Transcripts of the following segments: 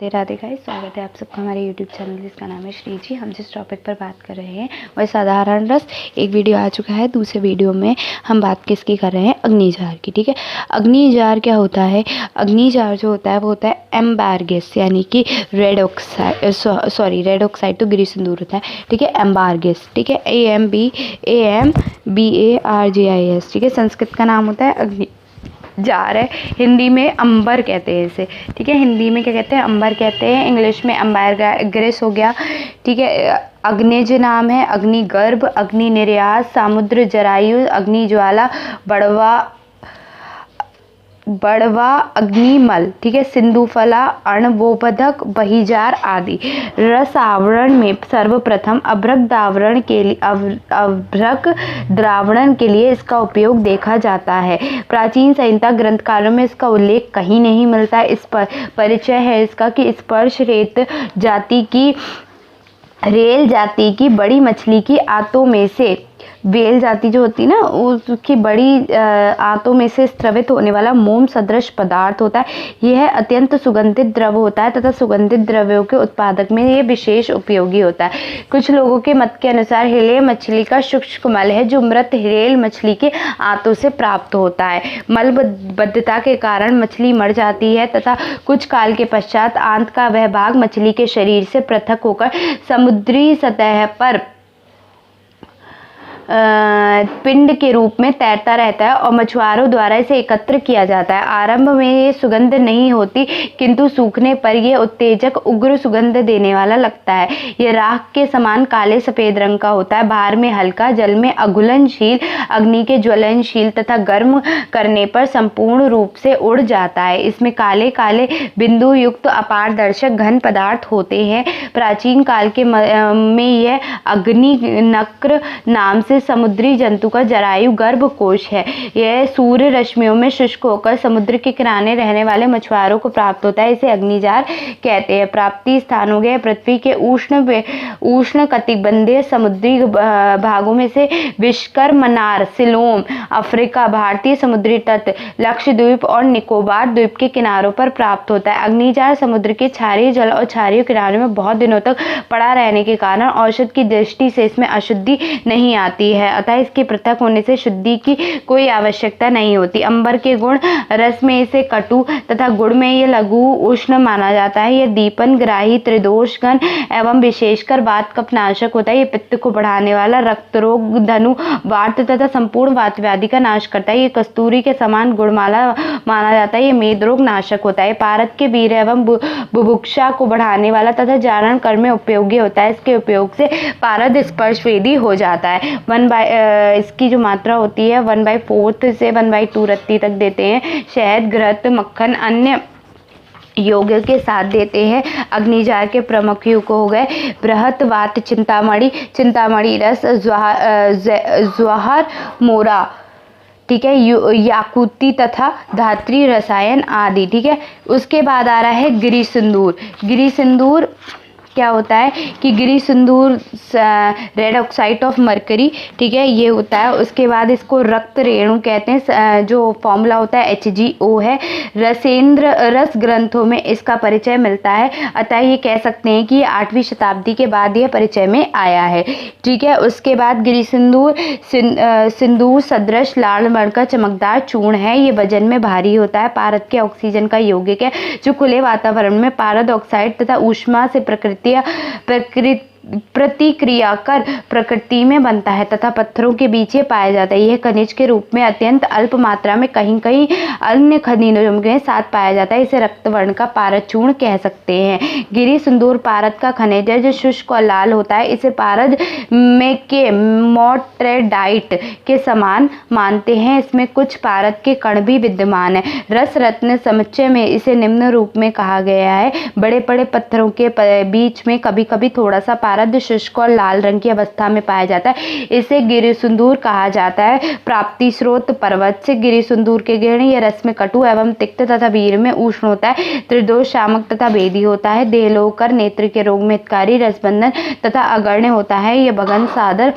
Radhe guys, स्वागत है आप सबका हमारे यूट्यूब चैनल जिसका नाम है श्री जी। हम जिस टॉपिक पर बात कर रहे हैं वह साधारण रस। एक वीडियो आ चुका है, दूसरे वीडियो में हम बात किसकी कर रहे हैं, अग्निजार की। ठीक है, अग्निजार क्या होता है? अग्निजार जो होता है वो होता है एम्बार गैस, यानी कि रेड ऑक्साइड तो गिरी सिंदूर होता है। ठीक है, एम्बार गैस। ठीक है, AMBARGIS। ठीक है, संस्कृत का नाम होता है अग्नि जार है, हिंदी में अंबर कहते हैं इसे। ठीक है, हिंदी में क्या कहते हैं, अंबर कहते हैं। इंग्लिश में अंबार गैस हो गया। ठीक है, अग्निज नाम है, अग्निगर्भ, अग्नि निर्यात, समुद्र जरायु, अग्नि ज्वाला, बड़वा, अग्निमल। ठीक है, सिंधुफला, अणवोबधक, बहिजार आदि। रस आवरण में सर्वप्रथम अभ्रक द्रावण के लिए इसका उपयोग देखा जाता है। प्राचीन संहिता ग्रंथकारों में इसका उल्लेख कहीं नहीं मिलता। इस पर परिचय है इसका कि स्पर्श रेल जाति की बड़ी मछली की आंतों में से, वेल जाति जो होती है ना, उसकी बड़ी आंतों में से स्रवित होने वाला मोम सदृश पदार्थ होता है। यह अत्यंत सुगंधित द्रव होता है तथा सुगंधित द्रव्यों के उत्पादक में यह विशेष उपयोगी होता है। कुछ लोगों के मत के अनुसार हिरेल मछली का शुष्क मल है जो मृत हिरेल मछली के आंतों से प्राप्त होता है। मलबद्धता के कारण मछली मर जाती है तथा कुछ काल के पश्चात आंत का वह भाग मछली के शरीर से पृथक होकर समुद्री सतह पर पिंड के रूप में तैरता रहता है और मछुआरों द्वारा इसे एकत्र किया जाता है। आरंभ में ये सुगंध नहीं होती, किंतु सूखने पर यह उत्तेजक उग्र सुगंध देने वाला लगता है। यह राख के समान काले सफेद रंग का होता है, बाहर में हल्का, जल में अघुलनशील, अग्नि के ज्वलनशील तथा गर्म करने पर संपूर्ण रूप से उड़ जाता है। इसमें काले काले बिंदु युक्त अपारदर्शक घन पदार्थ होते हैं। प्राचीन काल के में यह अग्नि नक्र नाम से समुद्री जंतु का जरायु गर्भ कोश है। यह सूर्य रश्मियों में शुष्क होकर समुद्र के किनारे रहने वाले मछुआरों को प्राप्त होता है। इसे अग्निजार कहते हैं। प्राप्ति स्थान हो गए पृथ्वी के उष्ण कटिबंधीय समुद्री भागों में से विश्कर, मनार, सिलोम, अफ्रीका, भारतीय समुद्री तट, लक्षद्वीप और निकोबार द्वीप के किनारों पर प्राप्त होता है। अग्निजार समुद्र के क्षारीय जल और क्षारीय किनारों में बहुत दिनों तक पड़ा रहने के कारण औषध की दृष्टि से इसमें अशुद्धि नहीं आती है, अतः इसके पृथक होने से शुद्धि की कोई आवश्यकता नहीं होती। अंबर के गुण, रस में इसे कटु तथा गुण में यह लघु उष्ण माना जाता है। यह दीपन ग्राही, त्रिदोषगण एवं विशेषकर वात कफनाशक होता है। यह पित्त को बढ़ाने वाला, रक्त रोग, धनु, वात तथा संपूर्ण वात व्याधि का नाश करता है। यह कस्तूरी के समान गुणमाला माना जाता है। यह मेद रोग नाशक होता है। पारद के वीर एवं बुभुक्षा को बढ़ाने वाला तथा जारण कर्म में उपयोगी होता है। इसके उपयोग से पारद स्पर्शवेदी हो जाता है। इसकी जो मात्रा होती है 1/4 से 1/2 रत्ती तक देते हैं। शहद, घृत, मक्खन अन्य योग के साथ देते हैं। अग्निजार के प्रमुख युग हो गए बृहत, वात, चिंतामणि रस, ज्वाहर, मोरा, ठीक है, याकुती तथा धात्री रसायन आदि। ठीक है, उसके बाद आ रहा है गिरी सिंदूर। गिरी सिंदूर क्या होता है कि गिरी सिंदूर रेड ऑक्साइड ऑफ मरकरी, ठीक है, ये होता है। उसके बाद इसको रक्त रेणु कहते हैं, जो फॉर्मूला होता है HgO है। रस ग्रंथों में इसका परिचय मिलता है, अतः ये कह सकते हैं कि 8वीं शताब्दी के बाद यह परिचय में आया है। ठीक है, उसके बाद गिरी सिंदूर सदृश लाल वर्ण का चमकदार चूर्ण है। ये वजन में भारी होता है। पारद के ऑक्सीजन का यौगिक है जो खुले वातावरण में पारद ऑक्साइड तथा ऊष्मा से प्रतिक्रिया कर प्रकृति में बनता है तथा पत्थरों के बीच पाया जाता है। यह खनिज के रूप में अत्यंत अल्प मात्रा में कहीं कहीं अन्य खनिजों के साथ पाया जाता है। इसे रक्तवर्ण का पारद चूर्ण कह सकते हैं। गिरी सिंदूर पारद का खनिज है जो शुष्क और लाल होता है। इसे पारद में के मोटेराइट के समान मानते हैं। इसमें कुछ पारद के कण भी विद्यमान है। रस रत्न समुच्चय में इसे निम्न रूप में कहा गया है। बड़े बड़े पत्थरों के बीच में कभी कभी थोड़ा सा पारद शुष्क और लाल रंग की अवस्था में पाया जाता है। इसे गिरी सिंदूर कहा जाता है। प्राप्ति स्रोत पर्वत से। गिरी सिंदूर के गिरण यह रस में कटु एवं तिक्त तथा वीर में उष्ण होता है। त्रिदोष शामक तथा भेदी होता है। देहलोकर, नेत्र के रोग में हितकारी, रसबंधन तथा अगण्य होता है। यह भगन सादर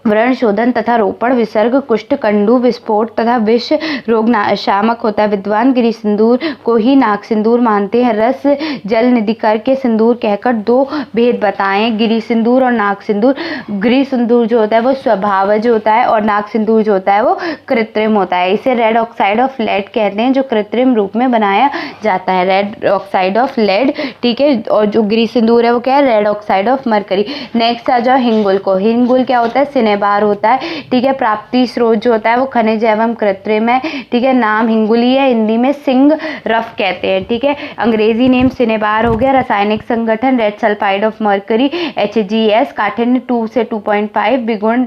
व्रण शोधन तथा रोपण, विसर्ग, कुष्ठ, कंडू, विस्फोट तथा विष रोग शामक होता है। विद्वान गिरि सिंदूर को ही नाग सिंदूर मानते हैं। रस जल निधि करके सिंदूर कहकर दो भेद बताएं, गिरि सिंदूर और नाग सिंदूर। गिरि सिंदूर जो होता है वो स्वभावज होता है और नाग सिंदूर जो होता है वो कृत्रिम होता है। इसे रेड ऑक्साइड ऑफ लेड कहते हैं जो कृत्रिम रूप में बनाया जाता है, रेड ऑक्साइड ऑफ लेड, ठीक है। और जो गिरि सिंदूर है वो क्या है, red oxide of mercury. Next आ जाओ हिंगुल को। हिंगुल क्या होता है, बार होता है, ठीक है। प्राप्ति स्रोत जो होता है वो खनिज एवं कृत्रिम है, ठीक है। नाम हिंगुली है, हिंदी में सिंग रफ कहते हैं, ठीक है। अंग्रेजी नेम सिनेबार हो गया। रासायनिक संगठन red sulphide of mercury HGS। काठिन्य 2 से 2.5, विगुण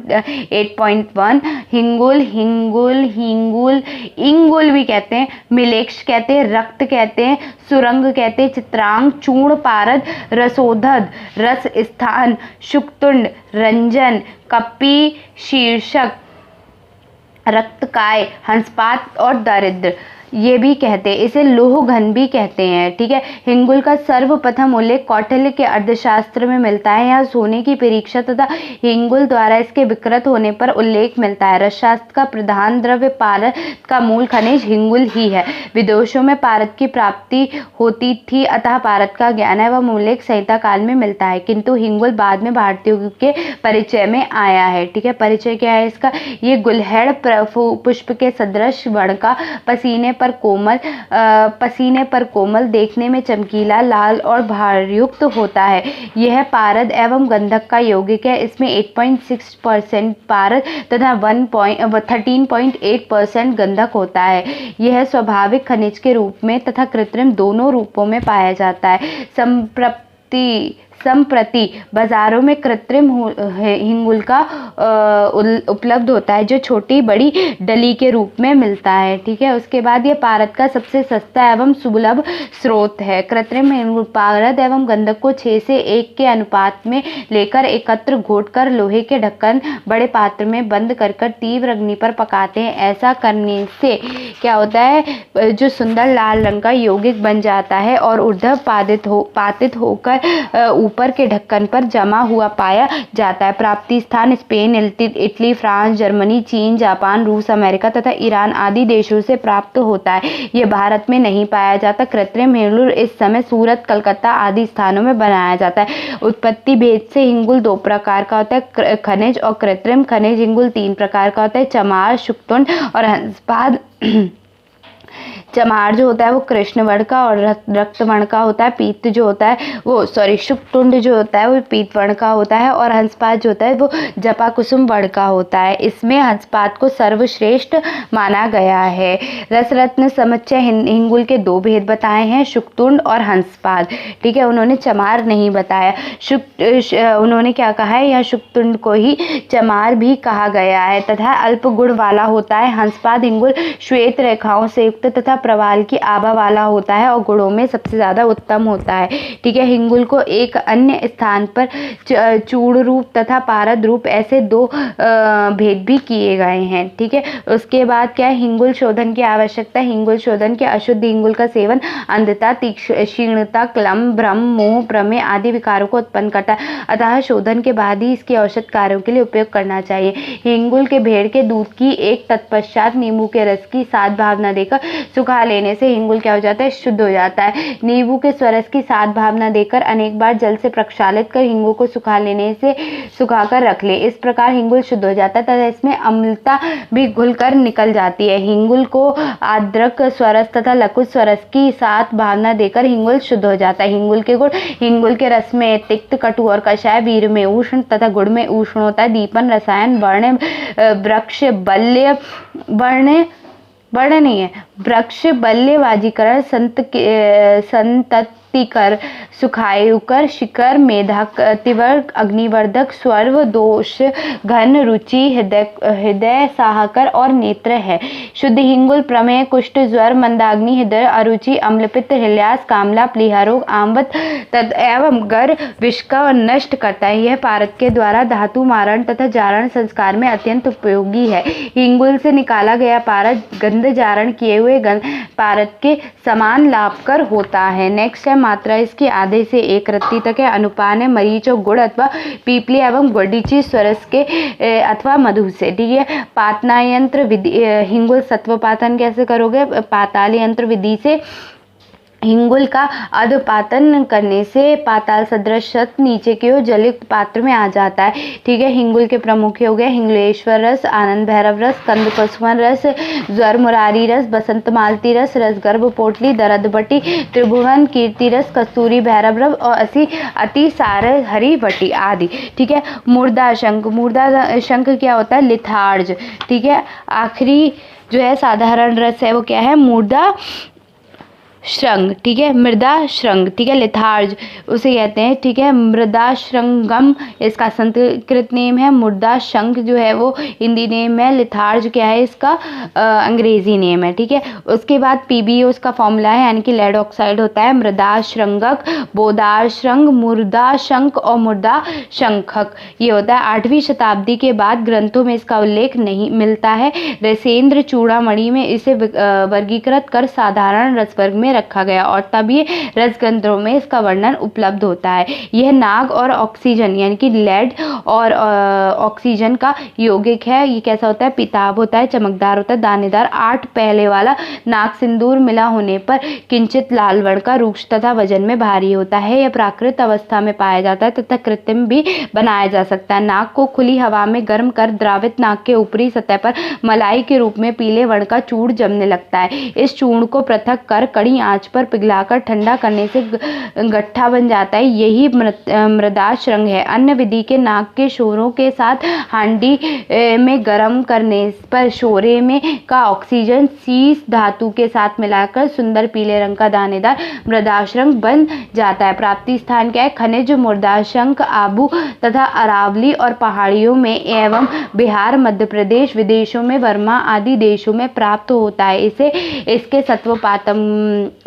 8.1। हिंगुल, हिंगुल, हिंगुल, इंगुल भी कहते हैं, मिलेक्ष कहते हैं, रक्त कहते हैं, सुरंग कहते हैं, चित्रांग, चूर्ण, पारद, रसोधद, रस स्थान, शुक्तुंड, रंजन, कपी, शीर्षक, रक्तकाय, हंसपात और दरिद्र ये भी कहते हैं। इसे लोह घन भी कहते हैं, ठीक है। हिंगुल का सर्वप्रथम उल्लेख कौटिल्य के अर्थशास्त्र में मिलता है। यहाँ सोने की परीक्षा तथा हिंगुल द्वारा इसके विकृत होने पर उल्लेख मिलता है। रसशास्त्र का प्रधान द्रव्य पारद का मूल खनिज हिंगुल ही है। विदेशों में पारद की प्राप्ति होती थी, अतः पारद का ज्ञान एवं उल्लेख संहिता काल में मिलता है, किंतु हिंगुल बाद में भारतीयों के परिचय में आया है, ठीक है। परिचय क्या है इसका, ये गुलहेड़ पुष्प के सदृश वर्ण का, पसीने पर कोमल, देखने में चमकीला, लाल और भारयुक्त होता है। यह पारद एवं गंधक का यौगिक है। इसमें 8.6% पारद तथा 13.8% गंधक होता है। यह स्वाभाविक खनिज के रूप में तथा कृत्रिम दोनों रूपों में पाया जाता है। संप्रति बाजारों में कृत्रिम हिंगुल का उपलब्ध होता है जो छोटी बड़ी डली के रूप में मिलता है, ठीक है। उसके बाद ये पारद का सबसे सस्ता एवं सुलभ स्रोत है। कृत्रिम हिंगुल पारद एवं गंधक को 6 से 1 के अनुपात में लेकर एकत्र घोटकर लोहे के ढक्कन बड़े पात्र में बंद कर तीव्र अग्नि पर पकाते हैं। ऐसा करने से क्या होता है, जो सुंदर लाल रंग का यौगिक बन जाता है और ऊर्ध्व पातित होकर ऊपर के ढक्कन पर जमा हुआ पाया जाता है। प्राप्ति स्थान स्पेन, इटली, फ्रांस, जर्मनी, चीन, जापान, रूस, अमेरिका तथा ईरान आदि देशों से प्राप्त होता है। ये भारत में नहीं पाया जाता। कृत्रिम हिंगुल इस समय सूरत, कलकत्ता आदि स्थानों में बनाया जाता है। उत्पत्ति भेद से हिंगुल 2 प्रकार का होता है, खनिज और कृत्रिम। खनिज हिंगुल 3 प्रकार का होता है, चमार, शुक्तुंड और हंसपाद। चमार जो होता है वो कृष्ण वर्ण का और रक्त वर्ण का होता है। पीत जो होता है वो शुक्तुंड जो होता है वो पीत वर्ण का होता है और हंसपात जो होता है वो जपा कुसुम वर्ण का होता है। इसमें हंसपात को सर्वश्रेष्ठ माना गया है। रसरत्न समुच्चय हिंगुल के 2 भेद बताए हैं, शुक्तुंड और हंसपात, ठीक है। उन्होंने चमार नहीं बताया। उन्होंने क्या कहा है, यह शुक्तुंड को ही चमार भी कहा गया है तथा अल्प गुण वाला होता है। हंसपात हिंगुल श्वेत रेखाओं से युक्त तथा प्रवाल की आभा वाला होता है और गुणों में सबसे ज्यादा उत्तम होता है, ठीक है। हिंगुल को एक अन्य स्थान पर चूर्ण रूप तथा पारद रूप ऐसे 2 भेद भी किए गए हैं, ठीक है। उसके बाद क्या है, हिंगुल शोधन की आवश्यकता। हिंगुल शोधन के अशुद्ध हिंगुल का सेवन अंधता, क्षीणता, क्लम, भ्रम, मोह, प्रमेय आदि विकारों को उत्पन्न करता है, अतः शोधन के बाद ही इसके औषध कार्यों के लिए उपयोग करना चाहिए। हिंगुल के भेड़ के दूध की एक तत्पश्चात नींबू के रस की 7 भावना देकर सुखा लेने से हिंगुल क्या हो जाता है, शुद्ध हो जाता है। नींबू के स्वरस की 7 भावना देकर अनेक बार जल से प्रक्षालित कर हिंगुल को सुखा लेने से सुखाकर रख ले, इस प्रकार हिंगुल शुद्ध हो जाता है तथा इसमें अम्लता भी घुलकर निकल जाती है। हिंगुल को आर्द्रक स्वरस तथा लकुत स्वरस की 7 भावना देकर हिंगुल शुद्ध हो जाता है। हिंगुल के गुण, हिंगुल के रस में तिक्त, कटु और कषाय, वीर में उष्ण तथा गुड़ में उष्ण होता है। दीपन, रसायन, वर्ण, वृक्ष, बल्य, वर्ण नहीं है, वृक्ष, बल्य, वाजीकरण, संततिकर, सुखायुकर, शिकर, मेधक, तिवर्ग, अग्निवर्धक, स्वर्व, दोष, घन, रुचि, हृदय साहकर और नेत्र है। शुद्ध हिंगुल प्रमेय, कुष्ठ, ज्वर, मंदाग्नि, हृदय अरुचि, अम्लपित्त, हृदयास, कामला, प्लीहा रोग, आम्बत एवं गर, विष का नष्ट करता है। यह पारद के द्वारा धातु मारण तथा जारण संस्कार में अत्यंत उपयोगी है। हिंगुल से निकाला गया पारद गंध जारण किए हुए हुए पारद के समान लाभकर होता है। नेक्स्ट है मात्रा इसकी आधे से 1 रत्ती तक है। अनुपान है मरीच और गुड़ अथवा पीपली एवं गुड़ीची स्वरस के अथवा मधु से। ठीक है, पातना यंत्र विधि, हिंगुल सत्वपातन कैसे करोगे? पाताल यंत्र विधि से हिंगुल का अधपातन करने से पाताल सदृश सत नीचे की ओर जलयुक्त पात्र में आ जाता है। ठीक है, हिंगुल के प्रमुख हो गए हिंगलेश्वर रस, आनंद भैरव रस, कंद पशुवन रस, ज्वर मुरारी रस, बसंत मालती रस, रसगर्भ पोटली, दरद बटी, त्रिभुवन कीर्ति रस, कस्तूरी भैरव रस और अति सार हरी बटी आदि। ठीक है, मुर्दा शंख, मुर्दा शंख क्या होता है? लिथार्ज। ठीक है, आखिरी जो है साधारण रस है वो क्या है? मुर्दा श्रृंग। ठीक है, मृदा श्रृंग। ठीक है, लिथार्ज उसे कहते हैं। ठीक है, मृदा श्रृंगम इसका संस्कृत नेम है। मुर्दा शंख जो है वो हिंदी नेम है। लिथार्ज क्या है? इसका अंग्रेजी नेम है। ठीक है, उसके बाद PbO उसका फॉर्मूला है, यानी कि लेड ऑक्साइड होता है। मृदा श्रृंगक, बोदार श्रृंग, मुर्दा शंख और मुर्दा शंखक ये होता है। 8वीं शताब्दी के बाद ग्रंथों में इसका उल्लेख नहीं मिलता है। रसेंद्र चूड़ामणि में इसे वर्गीकृत कर साधारण रस वर्ग में रखा गया और तब ये रसग्रंथों में इसका वर्णन उपलब्ध होता है। यह नाग और ऑक्सीजन यानी कि लेड और ऑक्सीजन का यौगिक है। ये कैसा होता है? पीताभ होता है, चमकदार होता है, दानेदार। 8 पहले वाला नाग सिंदूर मिला होने पर किंचित लाल वर्ण का, रूक्ष तथा वजन में भारी होता है। यह प्राकृत अवस्था में पाया जाता है तथा कृत्रिम भी बनाया जा सकता है। नाग को खुली हवा में गर्म कर द्रावित नाग के ऊपरी सतह पर मलाई के रूप में पीले वर्ण का चूर्ण जमने लगता है। इस चूर्ण को पृथक कर कड़ी आंच पर पिघलाकर ठंडा करने से गट्ठा बन जाता है। यही मृदा श्रृंग है। अन्य विधि के नाग के शोरों के साथ हांडी में गर्म करने पर शोरे में का ऑक्सीजन सीस धातु के साथ मिलाकर सुंदर पीले रंग का दानेदार मृदाशंख बन जाता है। प्राप्ति स्थान क्या है? खनिज मृदाशंख आबू तथा अरावली और पहाड़ियों में एवं बिहार, मध्य प्रदेश, विदेशों में वर्मा आदि देशों में प्राप्त होता है। इसे इसके सत्वपातम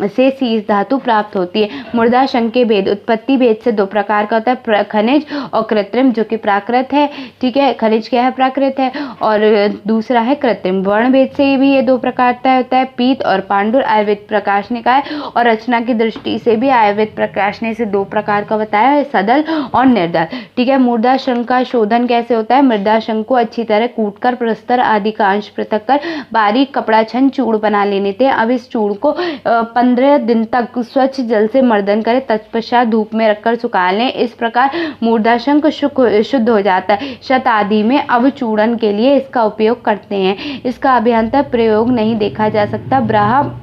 से सीस धातु प्राप्त होती है। मुर्दा शंख के भेद, उत्पत्ति भेद से 2 प्रकार का होता है, खनिज और कृत्रिम, जो कि प्राकृत है। ठीक है, खनिज क्या है? प्राकृत है। और दूसरा है कृत्रिम। वर्ण भेद से भी ये 2 प्रकार का होता है, पीत और पांडुर। आयुर्वेद प्रकाश ने कहा है और रचना की दृष्टि से भी आयुर्वेद प्रकाश ने इसे 2 प्रकार का बताया है, सदल और निर्दल। ठीक है, मुर्दा शंख का शोधन कैसे होता है? मृदा शंख को अच्छी तरह कूटकर प्रस्तर आदि का अंश पृथक कर बारीक कपड़ा छन चूर्ण बना लेने थे। अब इस चूर्ण को 15 दिन तक स्वच्छ जल से मर्दन करें, तत्पश्चात धूप में रखकर सुखा लें। इस प्रकार मुर्दाशंख शुद्ध हो जाता है। शत आदि में अवचूर्णन के लिए इसका उपयोग करते हैं। इसका अभ्यंतर प्रयोग नहीं देखा जा सकता, ब्राह्म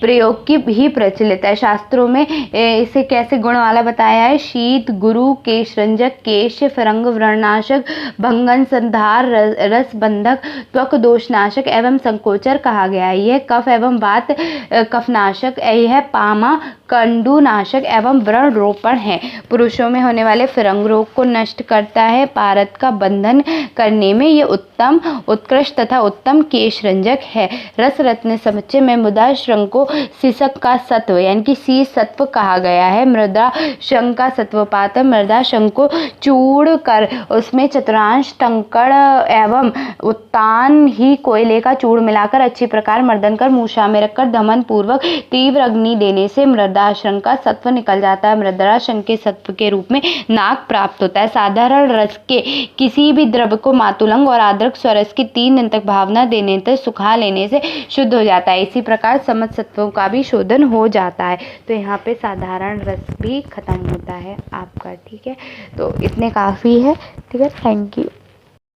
प्रयोग की भी प्रचलित है। शास्त्रों में इसे कैसे गुण वाला बताया है? शीत, गुरु, केश रंजक, केश फरंग, व्रणनाशक, भंगन, संधार, रस बंधक, त्वक दोषनाशक एवं संकोचर कहा गया है। यह कफ एवं वात कफनाशक, यह पामा कंडुनाशक एवं व्रण रोपण है। पुरुषों में होने वाले फिरंग रोग को नष्ट करता है। पारद का बंधन करने में ये उत्तम, उत्कृष्ट तथा उत्तम केश रंजक है। रस रत्न समुच्चय में मृदा श्रृंग को सीसक का सत्व यानी कि सी सत्व कहा गया है। मृदा शंख का सत्वपात, मृदा शंख को चूड़ कर उसमें चतुर्थांश टंकड़ एवं उत्तान ही कोयले का चूर्ण मिलाकर अच्छी प्रकार मर्दन कर मूषा में रखकर दमन पूर्वक तीव्र अग्नि देने से मृदा शंख का सत्व निकल जाता है। मृदा शंख के सत्व के रूप में नाग प्राप्त होता है। साधारण रस के किसी भी द्रव्य को मातुलंग और आद्रक स्वरस की 3 दिन तक भावना देने तक सुखा लेने से शुद्ध हो जाता है। इसी प्रकार समस्त सत्वों का भी शोधन हो जाता है। तो यहाँ पे साधारण रस भी खत्म होता है आपका। ठीक है, तो इतने काफ़ी है। ठीक है, थैंक यू।